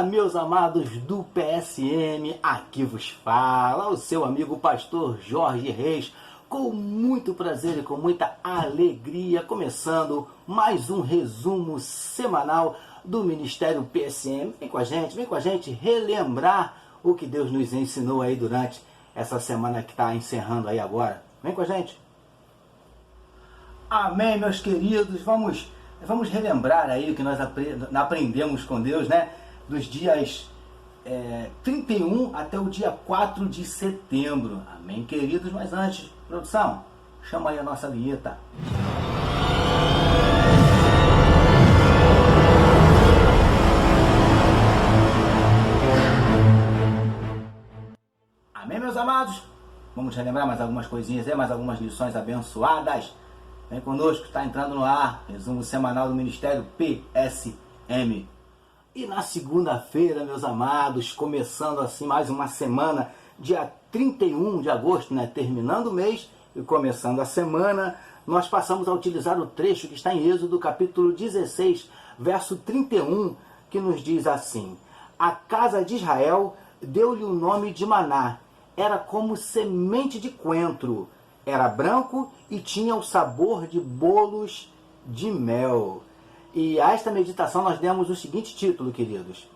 Fala, meus amados do PSM, aqui vos fala o seu amigo pastor Jorge Reis, com muito prazer e com muita alegria, começando mais um resumo semanal do Ministério PSM. Vem com a gente relembrar o que Deus nos ensinou aí durante essa semana que está encerrando aí agora. Vem com a gente. Amém, meus queridos. Vamos relembrar aí o que nós aprendemos com Deus, né? Dos dias 31 até o dia 4 de setembro. Amém, queridos? Mas antes, produção, chama aí a nossa vinheta. Amém, meus amados? Vamos relembrar mais algumas coisinhas, mais algumas lições abençoadas. Vem conosco, está entrando no ar, resumo semanal do Ministério PSM. E na segunda-feira, meus amados, começando assim mais uma semana, dia 31 de agosto, né, terminando o mês e começando a semana, nós passamos a utilizar o trecho que está em Êxodo, capítulo 16, verso 31, que nos diz assim: a casa de Israel deu-lhe o nome de Maná, era como semente de coentro, era branco e tinha o sabor de bolos de mel. E a esta meditação nós demos o seguinte título, queridos: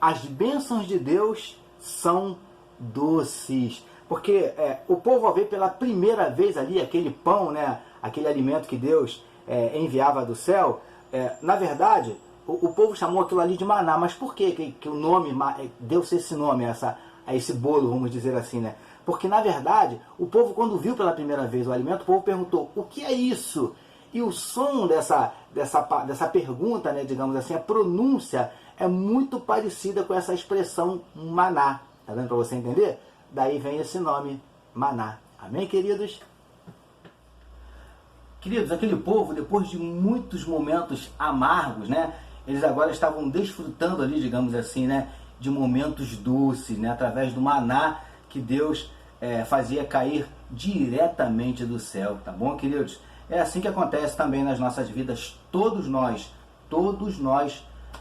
as bênçãos de Deus são doces. Porque o povo, ao ver pela primeira vez ali aquele pão, né, aquele alimento que Deus enviava do céu, na verdade, o povo chamou aquilo ali de maná. Mas por que o nome deu-se esse nome a esse bolo, vamos dizer assim, né? Porque, na verdade, o povo, quando viu pela primeira vez o alimento, o povo perguntou: o que é isso? E o som dessa pergunta, né, digamos assim, a pronúncia é muito parecida com essa expressão maná. Tá dando para você entender? Daí vem esse nome, maná. Amém, queridos? Queridos, aquele povo, depois de muitos momentos amargos, né, eles agora estavam desfrutando ali, digamos assim, né, de momentos doces, né, através do maná que Deus fazia cair diretamente do céu. Tá bom, queridos? É assim que acontece também nas nossas vidas. Todos nós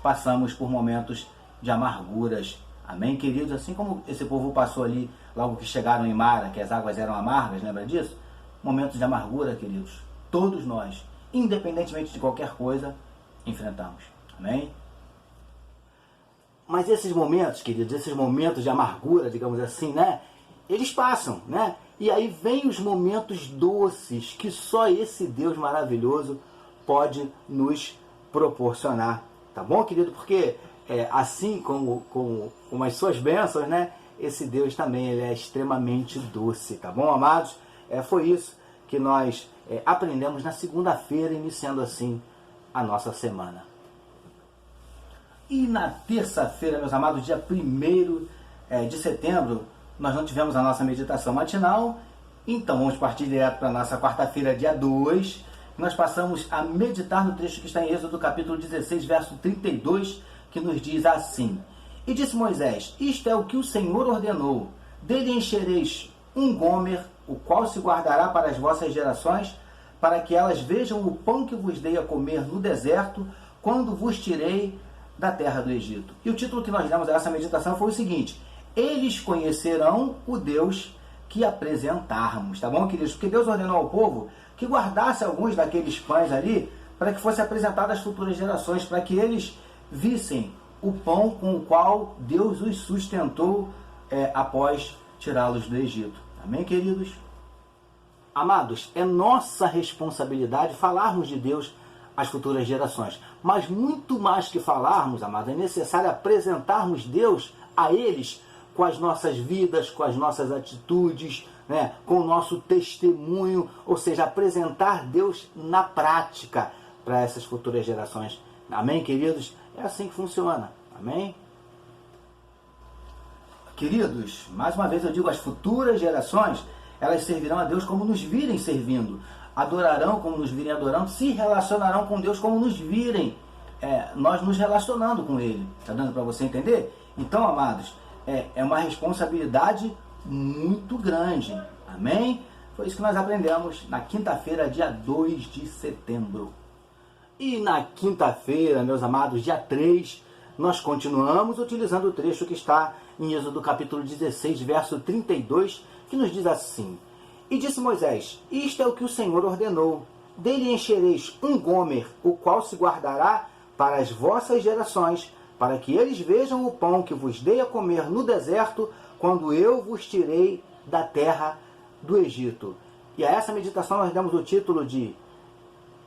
passamos por momentos de amarguras. Amém, queridos? Assim como esse povo passou ali, logo que chegaram em Mara, que as águas eram amargas, lembra disso? Momentos de amargura, queridos. Todos nós, independentemente de qualquer coisa, enfrentamos. Amém? Mas esses momentos, queridos, esses momentos de amargura, digamos assim, né? Eles passam, né? E aí vem os momentos doces que só esse Deus maravilhoso pode nos proporcionar. Tá bom, querido? Porque assim como as suas bênçãos, né? Esse Deus também ele é extremamente doce. Tá bom, amados? Foi isso que nós aprendemos na segunda-feira, iniciando assim a nossa semana. E na terça-feira, meus amados, dia 1º de setembro, nós não tivemos a nossa meditação matinal, então vamos partir direto para a nossa quarta-feira, dia 2. Nós passamos a meditar no trecho que está em Êxodo, capítulo 16, verso 32, que nos diz assim: e disse Moisés: isto é o que o Senhor ordenou, dele enchereis um gomer, o qual se guardará para as vossas gerações, para que elas vejam o pão que vos dei a comer no deserto, quando vos tirei da terra do Egito. E o título que nós demos a essa meditação foi o seguinte: eles conhecerão o Deus que apresentarmos. Tá bom, queridos? Porque Deus ordenou ao povo que guardasse alguns daqueles pães ali, para que fosse apresentado às futuras gerações, para que eles vissem o pão com o qual Deus os sustentou após tirá-los do Egito. Amém, queridos? Amados, é nossa responsabilidade falarmos de Deus às futuras gerações. Mas muito mais que falarmos, amados, é necessário apresentarmos Deus a eles com as nossas vidas, com as nossas atitudes, né, com o nosso testemunho, ou seja, apresentar Deus na prática para essas futuras gerações. Amém, queridos? É assim que funciona. Amém? Queridos, mais uma vez eu digo, as futuras gerações, elas servirão a Deus como nos virem servindo, adorarão como nos virem adorando, se relacionarão com Deus como nos virem nós nos relacionando com Ele. Está dando para você entender? Então, amados, é uma responsabilidade muito grande. Amém? Foi isso que nós aprendemos na quinta-feira, dia 2 de setembro. E na quinta-feira, meus amados, dia 3, nós continuamos utilizando o trecho que está em Êxodo capítulo 16, verso 32, que nos diz assim: E disse Moisés, isto é o que o Senhor ordenou, dele enchereis um gomer, o qual se guardará para as vossas gerações, para que eles vejam o pão que vos dei a comer no deserto, quando eu vos tirei da terra do Egito. E a essa meditação nós damos o título de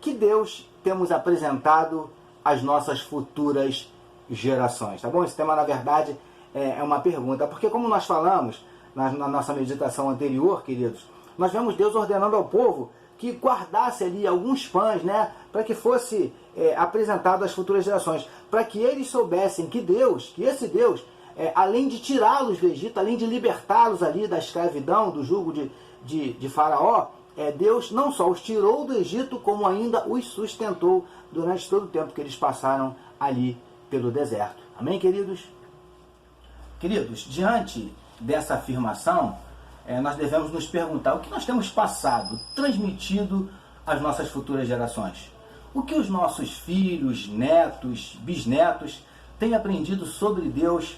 Que Deus temos apresentado às nossas futuras gerações. Tá bom? Esse tema, na verdade, é uma pergunta, porque como nós falamos na nossa meditação anterior, queridos, nós vemos Deus ordenando ao povo que guardasse ali alguns pães, né, para que fosse apresentado às futuras gerações, para que eles soubessem que esse Deus, além de tirá-los do Egito, além de libertá-los ali da escravidão, do jugo de Faraó, Deus não só os tirou do Egito, como ainda os sustentou durante todo o tempo que eles passaram ali pelo deserto. Amém, queridos? Queridos, diante dessa afirmação, nós devemos nos perguntar o que nós temos passado, transmitido às nossas futuras gerações. O que os nossos filhos, netos, bisnetos têm aprendido sobre Deus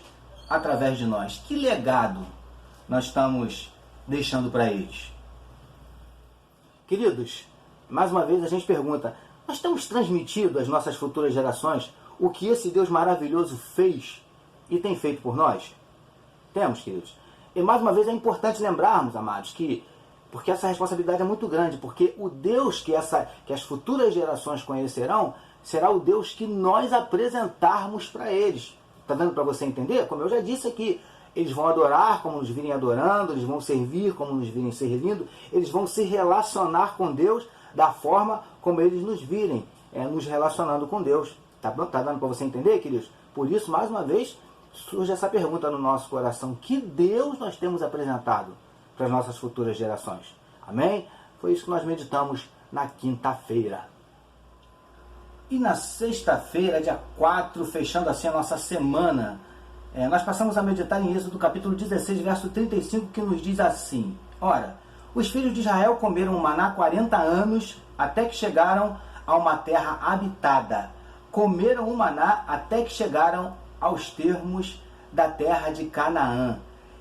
através de nós? Que legado nós estamos deixando para eles? Queridos, mais uma vez a gente pergunta, nós temos transmitido às nossas futuras gerações o que esse Deus maravilhoso fez e tem feito por nós? Temos, queridos. E mais uma vez é importante lembrarmos, amados, porque essa responsabilidade é muito grande, porque o Deus que as futuras gerações conhecerão será o Deus que nós apresentarmos para eles. Está dando para você entender? Como eu já disse aqui, eles vão adorar como nos virem adorando, eles vão servir como nos virem servindo, eles vão se relacionar com Deus da forma como eles nos virem, nos relacionando com Deus. Tá dando para você entender, queridos? Por isso, mais uma vez, surge essa pergunta no nosso coração: que Deus nós temos apresentado para as nossas futuras gerações? Amém? Foi isso que nós meditamos na quinta-feira. E na sexta-feira, dia 4, fechando assim a nossa semana, nós passamos a meditar em Êxodo capítulo 16, verso 35, que nos diz assim: Ora, os filhos de Israel comeram o maná 40 anos, até que chegaram a uma terra habitada. Comeram o maná até que chegaram aos termos da terra de Canaã.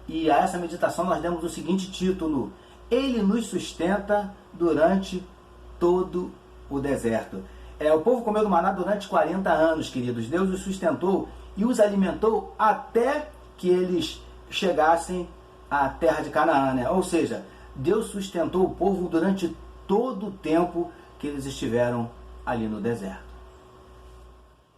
E a essa meditação nós demos o seguinte título: Ele nos sustenta durante todo o deserto. O povo comeu do maná durante 40 anos, queridos. Deus os sustentou e os alimentou até que eles chegassem à terra de Canaã, né? Ou seja, Deus sustentou o povo durante todo o tempo que eles estiveram ali no deserto.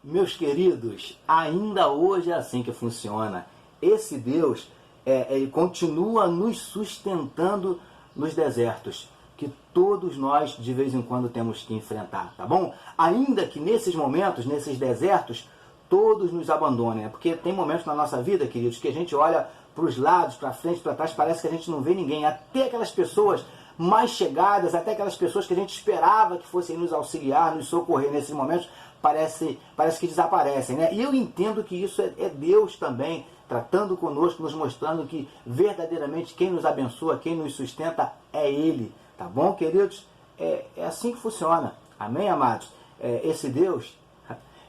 Meus queridos, ainda hoje é assim que funciona. Esse Deus, ele continua nos sustentando nos desertos, que todos nós de vez em quando temos que enfrentar, tá bom? Ainda que nesses momentos, nesses desertos, todos nos abandonem, né? Porque tem momentos na nossa vida, queridos, que a gente olha para os lados, para frente, para trás, parece que a gente não vê ninguém, até aquelas pessoas mais chegadas, até aquelas pessoas que a gente esperava que fossem nos auxiliar, nos socorrer nesses momentos, parece que desaparecem, né? E eu entendo que isso é Deus também tratando conosco, nos mostrando que verdadeiramente quem nos abençoa, quem nos sustenta é Ele, tá bom, queridos? É assim que funciona, amém, amados? Esse Deus,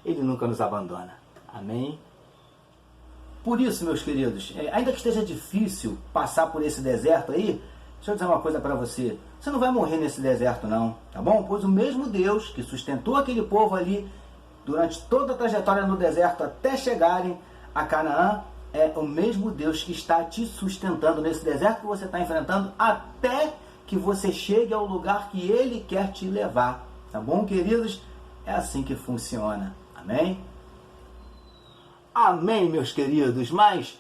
Ele nunca nos abandona, amém? Por isso, meus queridos, ainda que esteja difícil passar por esse deserto aí, deixa eu dizer uma coisa para você: você não vai morrer nesse deserto não, tá bom? Pois o mesmo Deus que sustentou aquele povo ali durante toda a trajetória no deserto até chegarem a Canaã, é o mesmo Deus que está te sustentando nesse deserto que você está enfrentando até que você chegue ao lugar que Ele quer te levar, tá bom, queridos? É assim que funciona, amém? Amém, meus queridos. Mas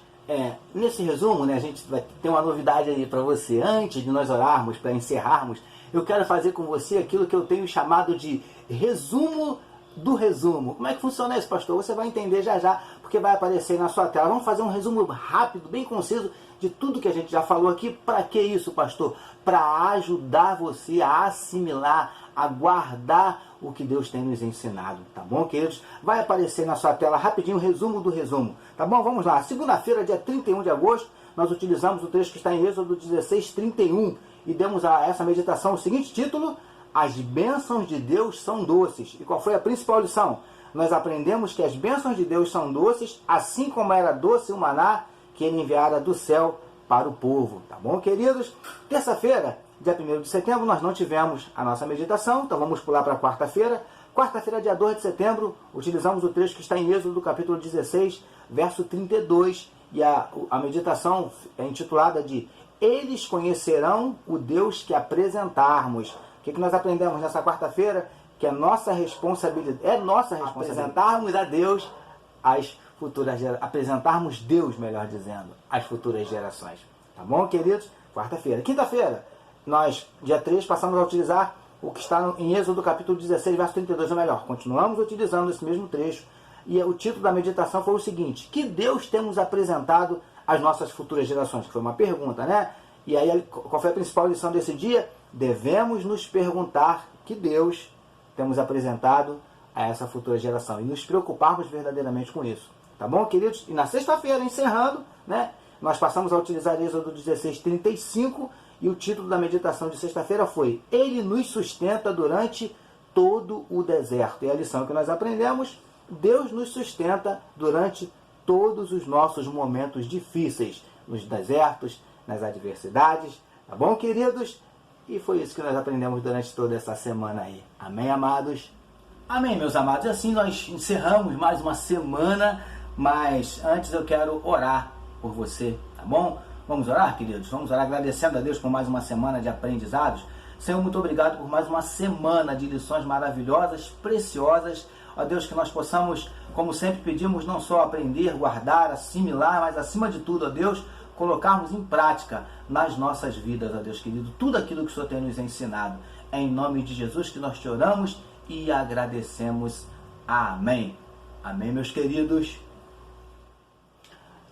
nesse resumo, né, a gente vai ter uma novidade aí para você. Antes de nós orarmos, para encerrarmos, eu quero fazer com você aquilo que eu tenho chamado de resumo do resumo. Como é que funciona isso, pastor? Você vai entender já já, porque vai aparecer na sua tela. Vamos fazer um resumo rápido, bem conciso, de tudo que a gente já falou aqui. Para que isso, pastor? Para ajudar você a assimilar, a guardar o que Deus tem nos ensinado, tá bom, queridos? Vai aparecer na sua tela rapidinho o resumo do resumo, tá bom? Vamos lá. Segunda-feira, dia 31 de agosto, nós utilizamos o trecho que está em Êxodo 16, 31 e demos a essa meditação o seguinte título: As bênçãos de Deus são doces. E qual foi a principal lição? nós aprendemos que as bênçãos de Deus são doces, assim como era doce o maná que ele enviara do céu para o povo. Tá bom, queridos? Terça-feira, dia 1º de setembro, nós não tivemos a nossa meditação, então vamos pular para quarta-feira. Quarta-feira, dia 2 de setembro, utilizamos o trecho que está em Êxodo, do capítulo 16, verso 32, e a meditação é intitulada de Eles conhecerão o Deus que apresentarmos. O que nós aprendemos nessa quarta-feira? Que é nossa responsabilidade apresentarmos a Deus as futuras gerações, apresentarmos Deus, melhor dizendo, às futuras gerações. Tá bom, queridos? Quarta-feira. Quinta-feira, nós, dia 3, passamos a utilizar o que está em Êxodo, capítulo 16, verso 32, ou melhor, continuamos utilizando esse mesmo trecho, e o título da meditação foi o seguinte: que Deus temos apresentado às nossas futuras gerações? Que foi uma pergunta, né? E aí, qual foi a principal lição desse dia? Devemos nos perguntar que Deus temos apresentado a essa futura geração e nos preocuparmos verdadeiramente com isso. Tá bom, queridos? E na sexta-feira, encerrando, né, nós passamos a utilizar Êxodo 16, 35, e o título da meditação de sexta-feira foi Ele nos sustenta durante todo o deserto. E a lição que nós aprendemos: Deus nos sustenta durante todos os nossos momentos difíceis, nos desertos, nas adversidades. Tá bom, queridos? E foi isso que nós aprendemos durante toda essa semana aí. Amém, amados? Amém, meus amados. E assim nós encerramos mais uma semana, mas antes eu quero orar por você, tá bom? Vamos orar, queridos? Vamos orar agradecendo a Deus por mais uma semana de aprendizados. Senhor, muito obrigado por mais uma semana de lições maravilhosas, preciosas. Ó Deus, que nós possamos, como sempre pedimos, não só aprender, guardar, assimilar, mas acima de tudo, ó Deus, colocarmos em prática nas nossas vidas, ó Deus querido, tudo aquilo que o Senhor tem nos ensinado. É em nome de Jesus que nós te oramos e agradecemos. Amém. Amém, meus queridos.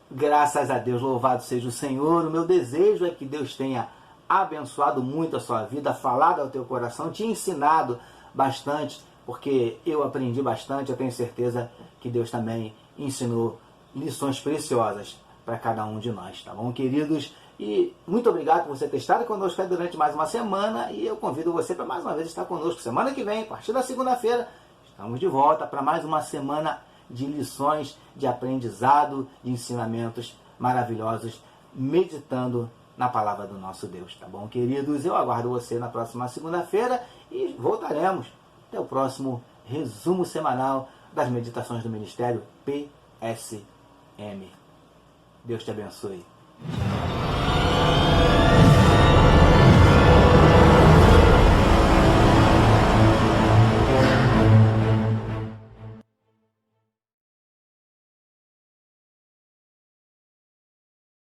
Graças a Deus, louvado seja o Senhor. O meu desejo é que Deus tenha abençoado muito a sua vida, falado ao teu coração, te ensinado bastante, porque eu aprendi bastante. Eu tenho certeza que Deus também ensinou lições preciosas para cada um de nós, tá bom, queridos? E muito obrigado por você ter estado conosco durante mais uma semana, e eu convido você para mais uma vez estar conosco semana que vem, a partir da segunda-feira. Estamos de volta para mais uma semana de lições, de aprendizado, de ensinamentos maravilhosos, meditando na palavra do nosso Deus, tá bom, queridos? Eu aguardo você na próxima segunda-feira e voltaremos até o próximo resumo semanal das meditações do Ministério PSM. Deus te abençoe.